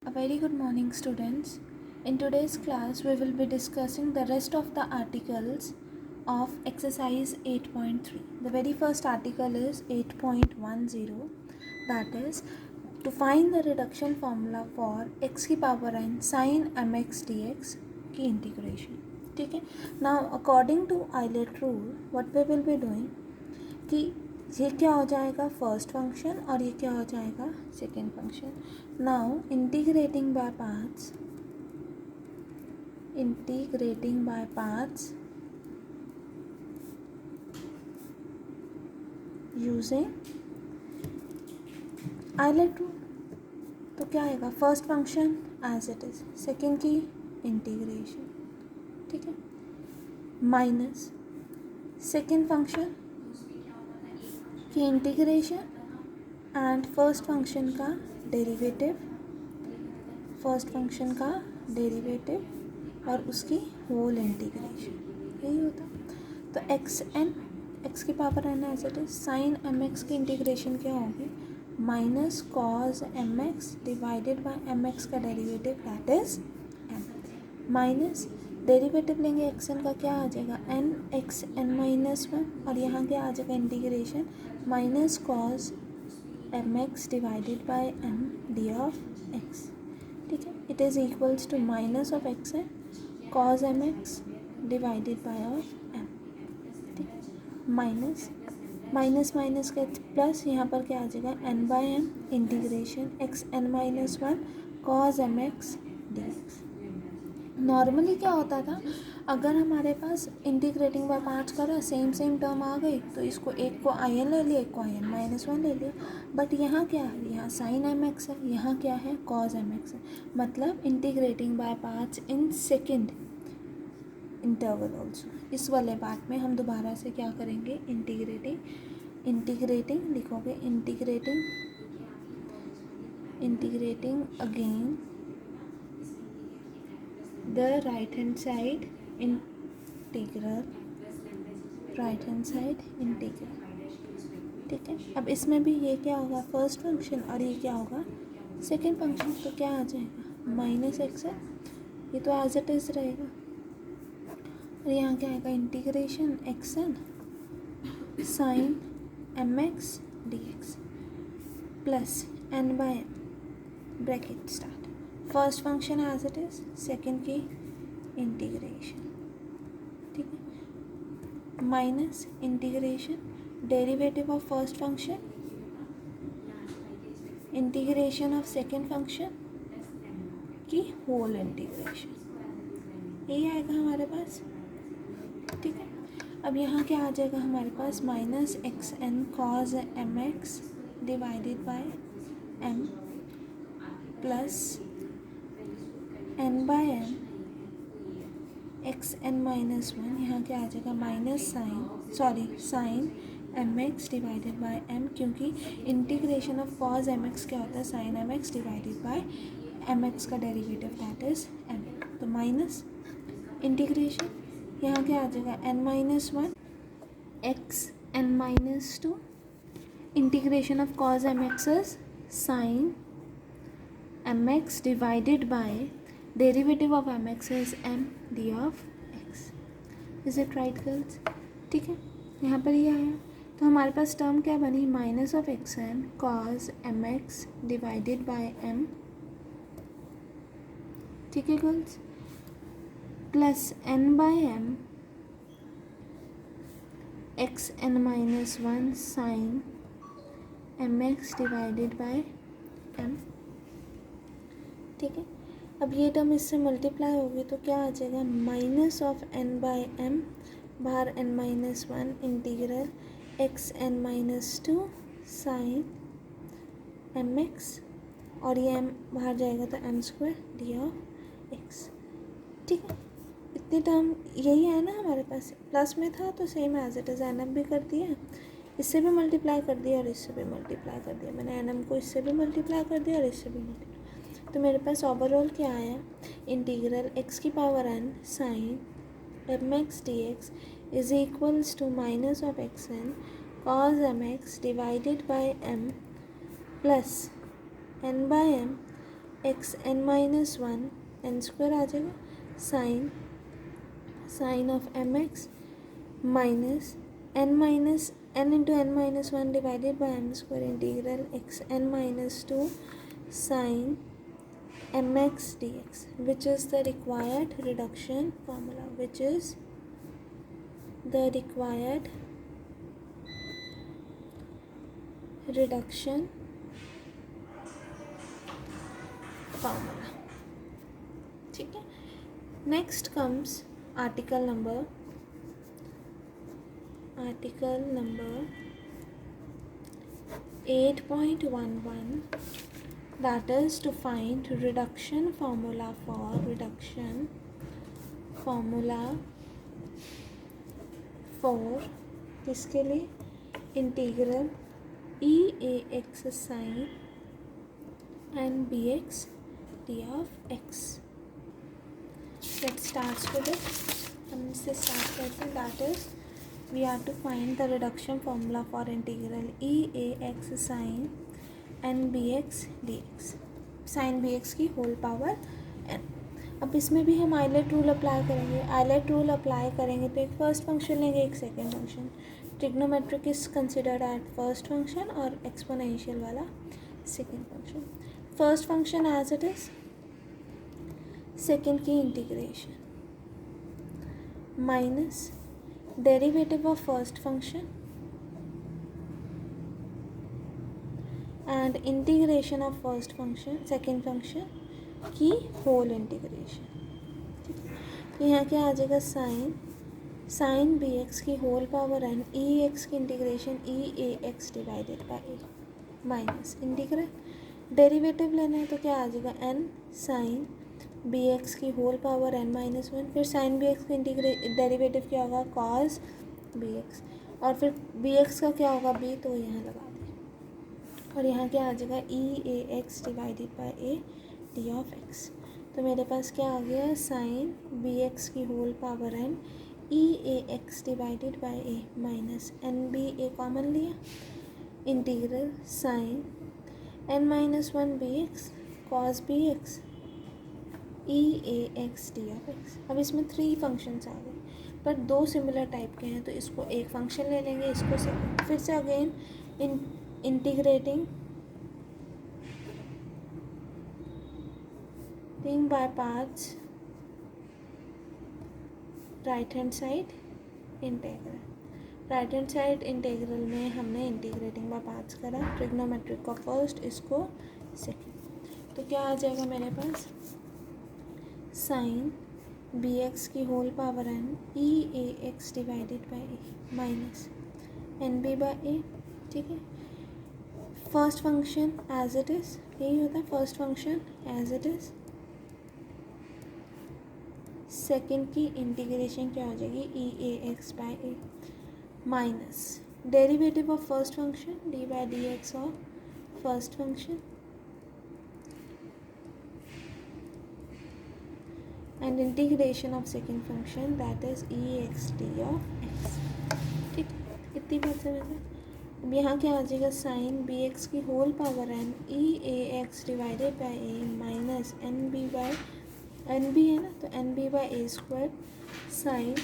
A very good morning, students. In today's class, we will be discussing the rest of the articles of exercise 8.3. The very first article is 8.10, that is to find the reduction formula for x की power n sin mx dx की integration. ठीक है. Now according to Eilert rule, what we will be doing कि ये क्या हो जाएगा first function और ये क्या हो जाएगा second function. Now integrating by parts using ILATE rule. तो क्या आएगा first function as it is, second की इंटीग्रेशन, ठीक है, माइनस सेकेंड फंक्शन की इंटीग्रेशन एंड फर्स्ट फंक्शन का डेरिवेटिव और उसकी होल इंटीग्रेशन. यही होता. तो एक्स की power n as it is sine m x की इंटीग्रेशन क्या होगी minus cos m x divided by m x का derivative that is M, minus derivative लेंगे एक्स एन का क्या आ जाएगा n x n minus one और यहाँ क्या आ जाएगा integration minus cos m x divided by m d of x. ठीक है, it is equals to minus of x n cos m x divided by of m. ठीक है, minus minus का प्लस यहाँ पर क्या आ जाएगा n by m integration x n minus one cos m x d x. Normally क्या होता था अगर हमारे पास इंटीग्रेटिंग बाय पार्ट्स करा सेम टर्म आ गई तो इसको एक को आई एन ले लिया एक को आई एन माइनस वन ले लिया. बट यहाँ क्या है यहाँ साइन एम एक्स है, यहाँ क्या है कॉज एम एक्स है. मतलब integrating by parts in second interval also. इस वाले पार्ट में हम दोबारा से क्या करेंगे इंटीग्रेटिंग लिखोगे integrating again the right hand side integral. ठीक है, अब इसमें भी ये क्या होगा फर्स्ट फंक्शन और ये क्या होगा सेकेंड फंक्शन. तो क्या आ जाएगा माइनस एक्स है, ये तो एज इट इज रहेगा और यहाँ क्या आएगा integration x n sine m x d x plus n by m bracket start first function as it is second की इंटीग्रेशन. ठीक है, minus integration derivative of first function integration of second function की whole integration. यही आएगा हमारे पास. ठीक है, अब यहाँ क्या आ जाएगा हमारे पास minus x n cos m x divided by m plus n by m x n minus one. यहाँ क्या आ जाएगा minus sine m x divided by m क्योंकि integration of cos m x क्या होता है sine m x divided by m x का derivative that is m. तो माइनस इंटीग्रेशन यहाँ क्या आ जाएगा n minus one x n minus two integration of cos m x is sine m x divided by derivative of m x is m d of x. Is it right girls. ठीक है, यहाँ पर ये आया तो हमारे पास term क्या बनी minus of x n cos m x divided by m. ठीक है girls, plus n by m x n minus one sine m x divided by m. ठीक है, अब ये टर्म इससे मल्टीप्लाई होगी तो क्या आ जाएगा minus of n by m बाहर n minus one integral x n minus two sine m x और ये एम बाहर जाएगा तो m square d of x. ठीक है, इतने टर्म यही है ना हमारे पास. प्लस में था तो same as it is n m भी कर दिया, इससे भी मल्टीप्लाई कर दिया और इससे भी मल्टीप्लाई कर दिया. मैंने एन एम को इससे भी मल्टीप्लाई कर दिया और इससे भी मल्टीप्लाई. तो मेरे पास ओवरऑल क्या आया इंटीग्रल एक्स की power n sine m x d x is equals to minus of x n cos m x divided by m plus n by m x n minus one n square आ जाएगा sine of m x minus n into n minus one divided by m square integral x n minus two sine mx dx, which is the required reduction formula, which is the required reduction formula. ठीक है. Next comes article number 8.11, that is to find reduction formula for किसके लिए integral e a x sin and bx d of x. Let's start with it. हम इससे start करते हैं. That is we have to find the reduction formula for integral e a x sin n bx dx. sin bx की whole power n. अब इसमें भी हम islet rule apply करेंगे. तो एक फर्स्ट फंक्शन लेंगे, एक second function. Trigonometric is considered at first function और एक्सपोनेंशियल वाला second function. First function as it is, second की integration minus derivative of first function and integration of first function second function की whole integration. ठीक है. तो यहाँ क्या आ जाएगा साइन बी एक्स की whole power n e x की integration e a x divided by a minus integral. Derivative लेना है तो क्या आ जाएगा एन साइन बी एक्स की whole power n minus one. फिर साइन बी एक्स की डेरिवेटिव क्या होगा कॉस बी एक्स, और फिर बी एक्स का क्या होगा बी, तो यहाँ लगा दें. और यहाँ क्या आ जाएगा e a x divided by a d of x. तो मेरे पास क्या आ गया साइन बी एक्स की whole power n e a x divided by a minus n b a common लिया integral sine n minus one b x cos b x e a x d of x. अब इसमें 3 functions आ गए, पर 2 similar type के हैं, तो इसको एक फंक्शन ले लेंगे, इसको सेकेंड. फिर से again integrating by parts right hand side integral में हमने इंटीग्रेटिंग बाय पार्ट्स करा. ट्रिग्नोमेट्रिक का फर्स्ट, इसको सेकेंड. तो क्या आ जाएगा मेरे पास साइन बी एक्स की whole power n e a x divided by a minus n b by a. ठीक है. First function as it is, यही होता है first function as it is. Second की इंटीग्रेशन क्या हो जाएगी e a x by a minus derivative of first function D by D x of first function and integration of second function, that is e x d of x. ठीक, इतनी बात समझ में. अब यहाँ क्या आ जाएगा साइन बी एक्स की whole power n e a x divided by a minus n b by n b है ना, तो n b by a square sine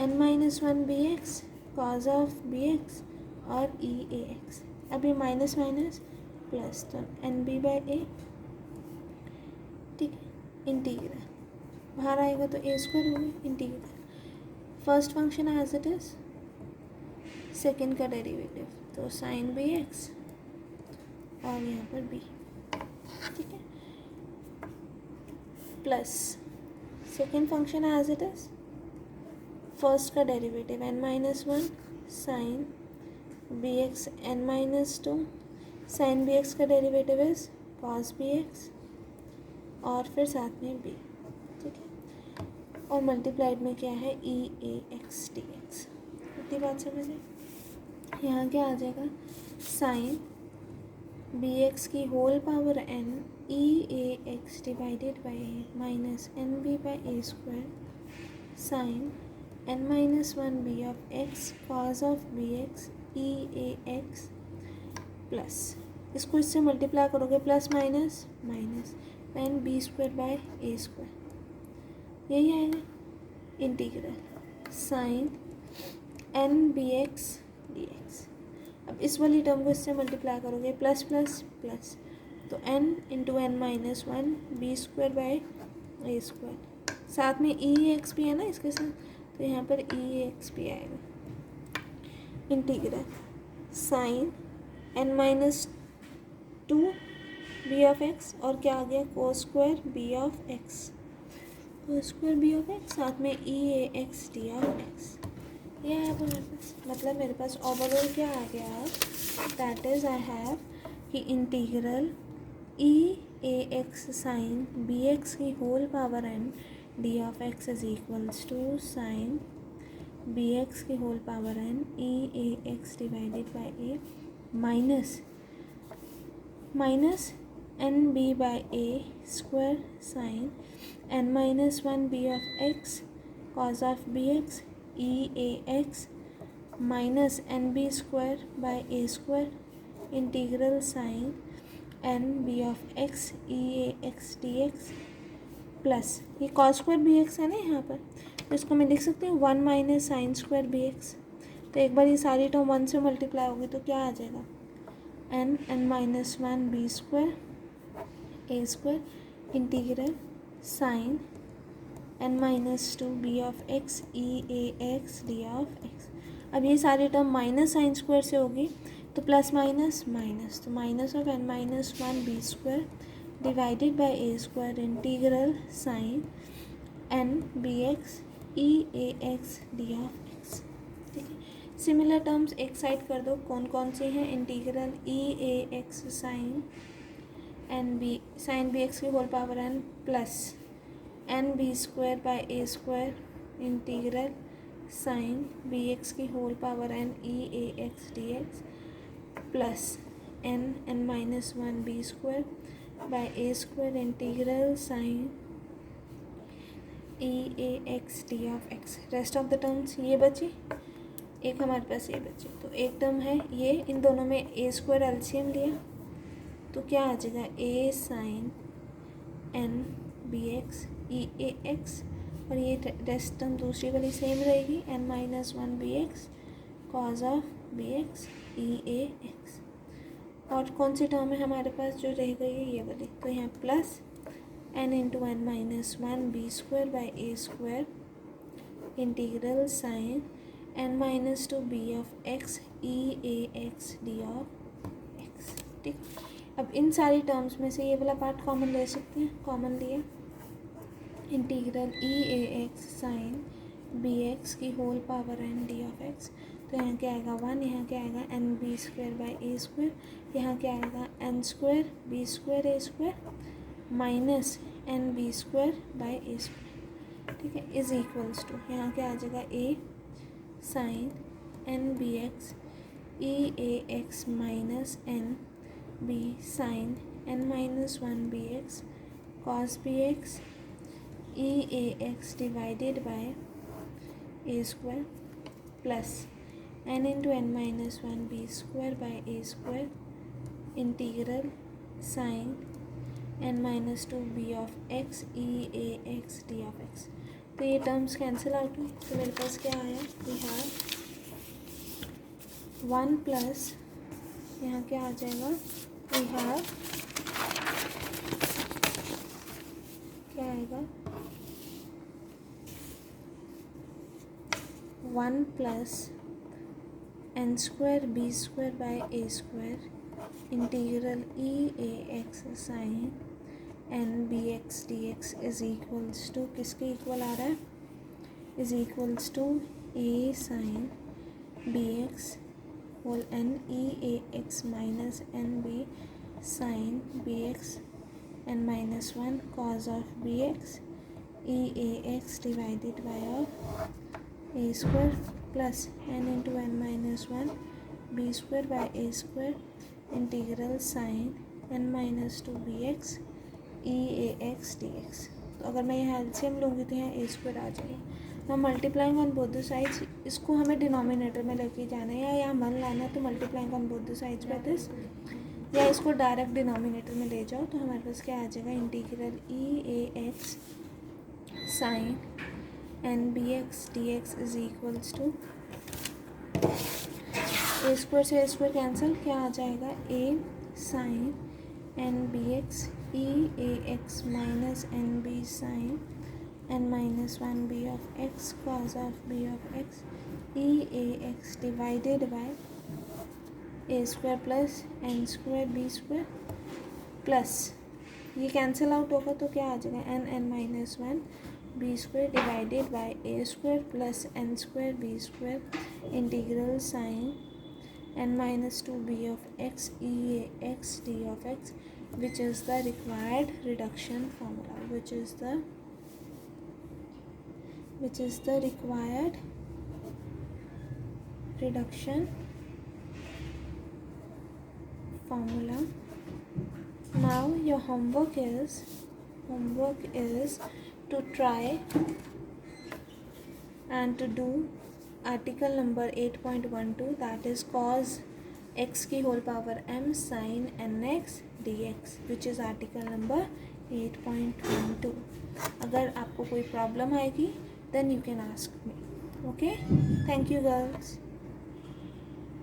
n minus one b x cos of b x और e a x. अब ये minus minus plus, तो n b by a. ठीक है. Integral बाहर आएगा तो ए स्क्वायर होगी integral first function as it is, second का डेरिवेटिव तो साइन बी एक्स और यहाँ पर बी. ठीक है. Plus second function as it is, first का derivative n minus one sine b x n minus two. Sine b x का derivative is cos b x और फिर साथ में बी. ठीक है. और मल्टीप्लाइड में क्या है e a x d x. इतनी बात समझे. यहाँ क्या आ जाएगा साइन बी एक्स की whole power n e a x divided by a minus n b by a square sine n minus one b of x cos of b x e a x plus इसको इससे multiply करोगे plus minus minus n b square by a square, यही आएगा integral sine n b x d x. अब इस वाली term को इससे मल्टीप्लाई करोगे प्लस प्लस प्लस, तो n into n minus one b square by a square, साथ में ई एक्स भी है ना इसके साथ, तो यहाँ पर ई एक्स भी आएगा integral sine n minus two b of x, और क्या आ गया cos square b of x, cos square b of x, साथ में e a x d of x. ये है मेरे पास, मतलब मेरे पास ओवरऑल क्या आ गया, दैट इज आई हैव कि integral e a x sine b x की whole power n d of x is equals to sine b x की whole power n e a x divided by a minus n b by a square sine n minus one b of x cos of b x e a x minus n b square by a square integral sine n B of x e a x d x plus ये cos square b x है ना यहाँ पर, तो इसको मैं लिख सकती हूँ one minus sine square b x. तो एक बार ये सारी टर्म वन से मल्टीप्लाई होगी तो क्या आ जाएगा n minus one b square a square integral sine n minus two b of x e a x d of x. अब ये सारी टर्म माइनस साइन स्क्वायर से होगी तो प्लस माइनस माइनस, तो minus of n minus one b square divided by a square integral sine n b x e a x d of x. ठीक है, similar terms एक side कर दो, कौन कौन से हैं, integral e a x sine n b x की whole power n plus n b square by a square integral sine b x की whole power n e a x d x plus n minus one b square by a square integral sine e a x d of x. Rest of the terms ये बची, एक हमारे पास ये बची, तो एक term है ये, इन दोनों में ए स्क्वायर एलसीएम लिया तो क्या आ जाएगा a sine n b x e a x, और ये रेस्ट टर्म दूसरी वाली सेम रहेगी n minus one b x cos of b x e a x. और कौन सी टर्म है हमारे पास जो रह गई है ये वाली, तो यहाँ plus n into n minus one b square by a square integral sine n minus two b of x e a x d of x. ठीक, अब इन सारी टर्म्स में से ये वाला पार्ट कॉमन ले सकते हैं, कॉमन लिया integral e a x sine b x की whole power n d of x, तो यहाँ क्या आएगा वन, यहाँ क्या आएगा n b square by a square, यहाँ क्या आएगा n square b square a square minus n b square by a square. ठीक है, इज इक्वल्स टू यहाँ क्या आ जाएगा a sine n b x e a x minus n b sine n minus one b x cos b x e a x divided by a square plus n into n minus one b square by a square integral sine n minus two b of x e a x d of x. तो ये terms cancel out हुई, तो मेरे पास क्या आया, we have one plus यहाँ क्या आ जाएगा, वी हैव क्या आएगा one plus n square b square by a square integral e a x sine n b x d x is equals to, किसके इक्वल आ रहा है, is equals to a sine b x whole n e a x minus n b sine b x n minus one cos of b x e a x divided by of a square plus n into n minus one b square by a square integral sine n minus two b x e a x d x. तो अगर मैं यहाँ LCM लूँगी तो यहाँ ए square आ जाएगा, हम multiplying on both the sides, इसको हमें डिनोमिनेटर में लेके जाना है या यहाँ मन लाना है, तो multiplying on both the sides by this या इसको डायरेक्ट डिनोमिनेटर में ले जाओ तो हमारे पास क्या आ जाएगा, integral EAX sine NBX dx is equals to a square से ए स्क्वायर कैंसिल, क्या आ जाएगा, A sine NBX EAX minus NB sine n minus 1 b of x cos of b of x EAX divided by a square plus n square b square plus ये cancel out होगा तो क्या आ जाएगा, n minus 1 b square divided by a square plus n square b स्क्वायर integral sine n minus 2 b of x EAX d of x which is the required reduction formula, which is the required reduction formula. Now your homework is to try and to do article number 8.12, that is cos x की whole power m sin nx dx, which is article number 8.12. अगर आपको कोई problem आएगी then you can ask me. Okay, thank you girls.